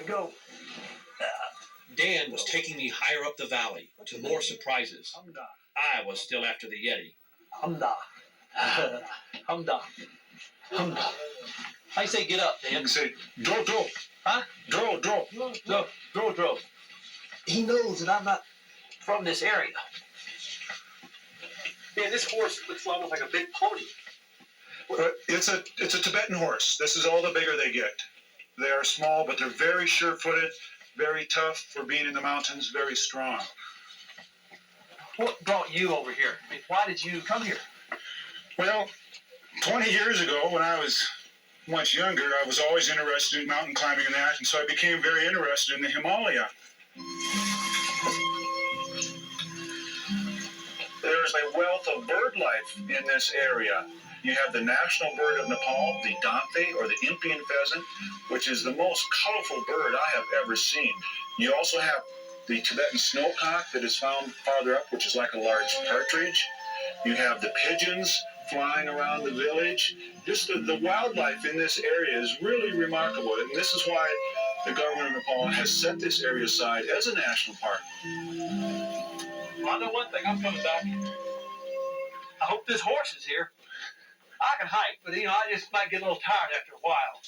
go. Dan was taking me higher up the valley to more surprises. I was still after the Yeti. Humda. Humda. Humda. How you say get up, Dan? You say, dro. Huh? Dro. Dro. He knows that I'm not from this area. Man, this horse looks almost like a big pony. It's a Tibetan horse. This is all the bigger they get. They are small, but they're very sure-footed, very tough for being in the mountains, very strong. What brought you over here? I mean, why did you come here? Well, 20 years ago, when I was much younger, I was always interested in mountain climbing and that, and so I became very interested in the Himalaya. There's a wealth of bird life in this area. You have the national bird of Nepal, the dante, or the Impian pheasant, which is the most colorful bird I have ever seen. You also have the Tibetan snowcock that is found farther up, which is like a large partridge. You have the pigeons flying around the village. Just the wildlife in this area is really remarkable, and this is why the government of Nepal has set this area aside as a national park. Well, I know one thing, I'm coming back. I hope this horse is here. I can hike, but I just might get a little tired after a while.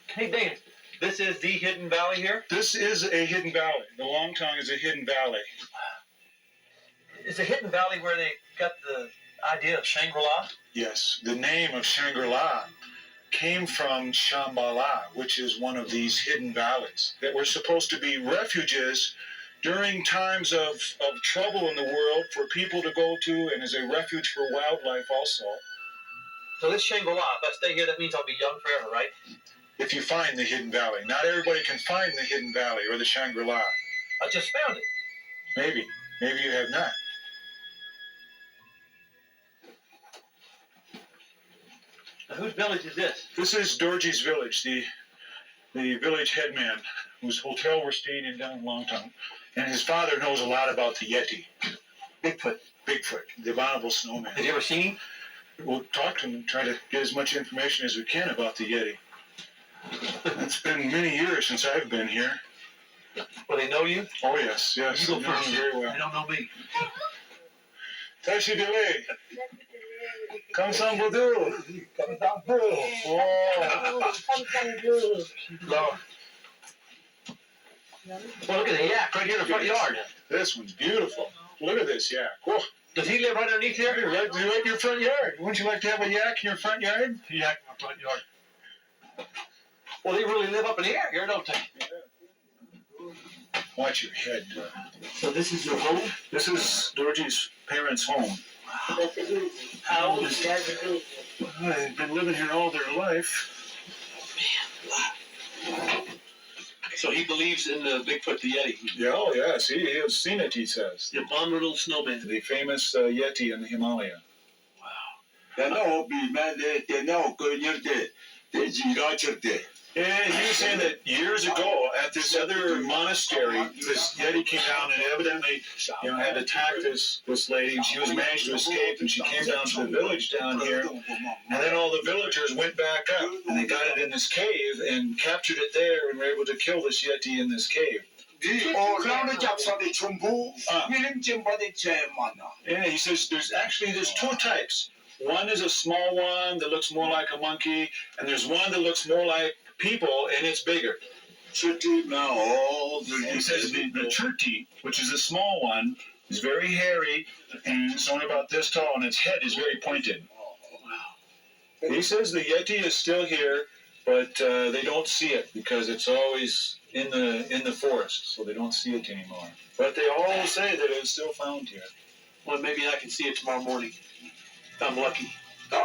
Hey, Dan, this is the hidden valley here? This is a hidden valley. The Long Tongue is a hidden valley. Is the hidden valley where they got the idea of Shangri-La? Yes, the name of Shangri-La came from Shambhala, which is one of these hidden valleys that were supposed to be refuges during times of trouble in the world for people to go to, and as a refuge for wildlife also. So this Shangri-La, if I stay here, that means I'll be young forever, right? If you find the hidden valley. Not everybody can find the hidden valley or the Shangri-La. I just found it. Maybe you have not. Now, whose village is this? This is Dorji's village, the village headman, whose hotel we're staying in down in Longtown. And his father knows a lot about the Yeti. Bigfoot, the abominable snowman. have you ever seen him? We'll talk to him and try to get as much information as we can about the Yeti. It's been many years since I've been here. Well, they know you? Oh, yes. You go I know first. him very well. They don't know me. Tashi Dele. Come some Boudou. Lord. Well, look at the yak right here in the front yard. This one's beautiful. Look at this yak. Whoa. Does he live right underneath here? Right in your front yard. Wouldn't you like to have a yak in your front yard? Yak in my front yard. Well, they really live up in the air here, don't they? Watch your head. So this is your home? This is Dorji's parents' home. How old is it? They've been living here all their life. So he believes in the Bigfoot, the Yeti. Yeah, oh yes, he has seen it, he says. The abominable snowman. The famous Yeti in the Himalaya. Wow. And he was saying that years ago at this other monastery, this Yeti came down and evidently, had attacked this lady, and she was managed to escape, and she came down to the village down here, and then all the villagers went back up, and they got it in this cave and captured it there, and were able to kill this Yeti in this cave. Yeah, he says there's two types. One is a small one that looks more like a monkey, and there's one that looks more like people, and it's bigger. He says the churti, which is a small one, is very hairy, and it's only about this tall, and its head is very pointed. He says the Yeti is still here, but they don't see it because it's always in the forest, so they don't see it anymore. But they all say that it's still found here. Well, maybe I can see it tomorrow morning. If I'm lucky. He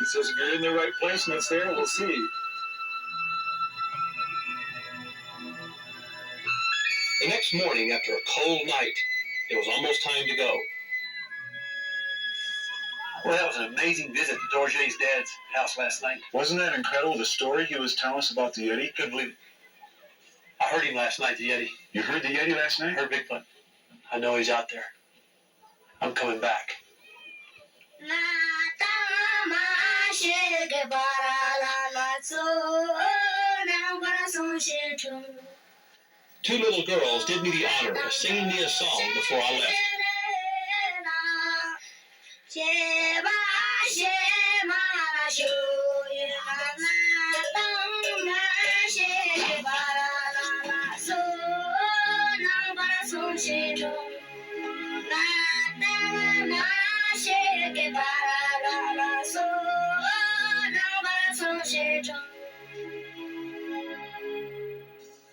says if you're in the right place and it's there, we'll see. The next morning, after a cold night, it was almost time to go. Well, that was an amazing visit to Dorje's dad's house last night. Wasn't that incredible, the story he was telling us about the Yeti? Couldn't believe it. I heard him last night, the Yeti. You heard the Yeti last I night? heard Bigfoot. I know he's out there. I'm coming back. Two little girls did me the honor of singing me a song before I left.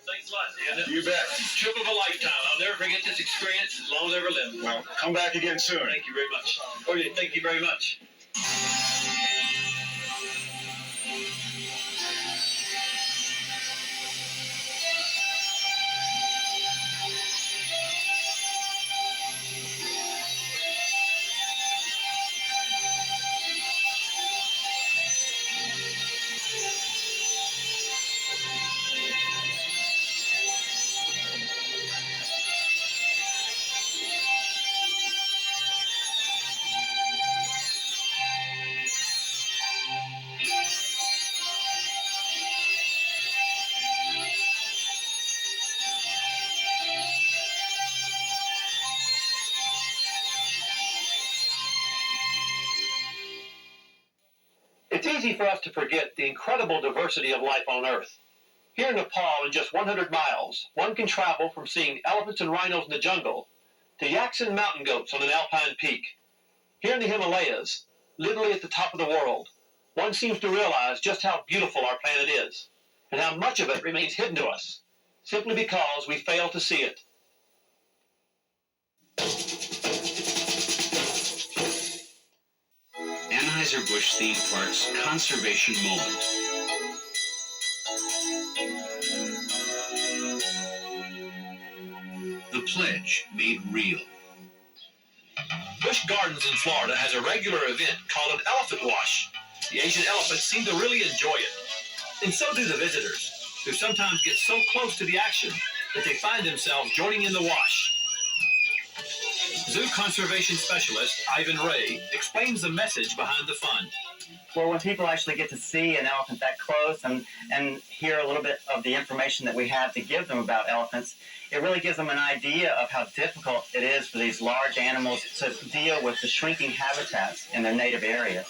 Thanks a lot, Dan. You bet. Trip of a lifetime. I'll never forget this experience as long as I ever live. Well, come back again soon. Thank you very much. Okay, thank you very much. It's easy for us to forget the incredible diversity of life on Earth. Here in Nepal, in just 100 miles, one can travel from seeing elephants and rhinos in the jungle to yaks and mountain goats on an alpine peak. Here in the Himalayas, literally at the top of the world, one seems to realize just how beautiful our planet is and how much of it remains hidden to us simply because we fail to see it. Anheuser-Busch Theme Park's Conservation Moment. The Pledge Made Real. Busch Gardens in Florida has a regular event called an elephant wash. The Asian elephants seem to really enjoy it. And so do the visitors, who sometimes get so close to the action that they find themselves joining in the wash. Zoo conservation specialist Ivan Ray explains the message behind the fun. Well, when people actually get to see an elephant that close and hear a little bit of the information that we have to give them about elephants, it really gives them an idea of how difficult it is for these large animals to deal with the shrinking habitats in their native area.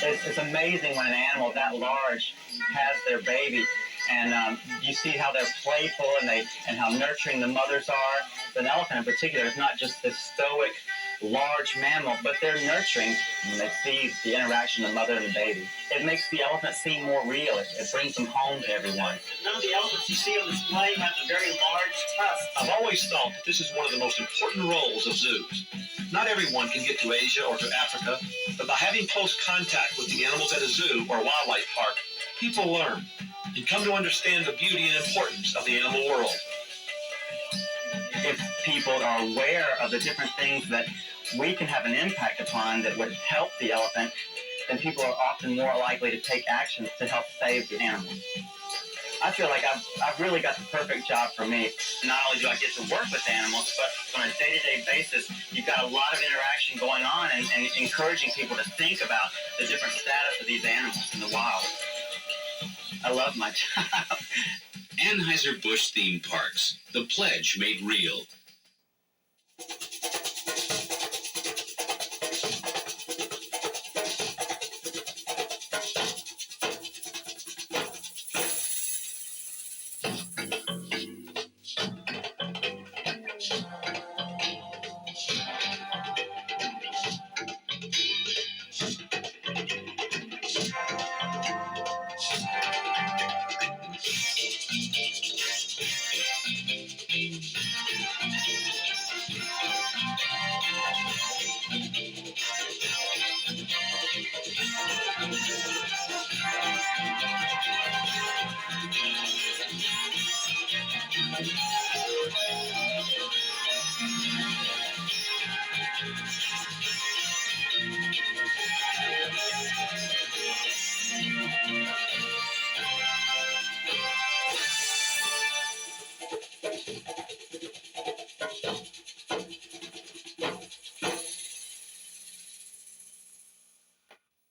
It's amazing when an animal that large has their baby, and you see how they're playful and how nurturing the mothers are. An elephant in particular is not just this stoic, large mammal, but they're nurturing when they see the interaction of the mother and the baby. It makes the elephant seem more real. It brings them home to everyone. None of the elephants you see on display have the very large tusks. I've always thought that this is one of the most important roles of zoos. Not everyone can get to Asia or to Africa, but by having close contact with the animals at a zoo or wildlife park, people learn and come to understand the beauty and importance of the animal world. If people are aware of the different things that we can have an impact upon that would help the elephant, then people are often more likely to take action to help save the animal. I feel like I've really got the perfect job for me. Not only do I get to work with animals, but on a day-to-day basis, you've got a lot of interaction going on and encouraging people to think about the different status of these animals in the wild. I love my job. Anheuser-Busch Theme Parks. The Pledge Made Real.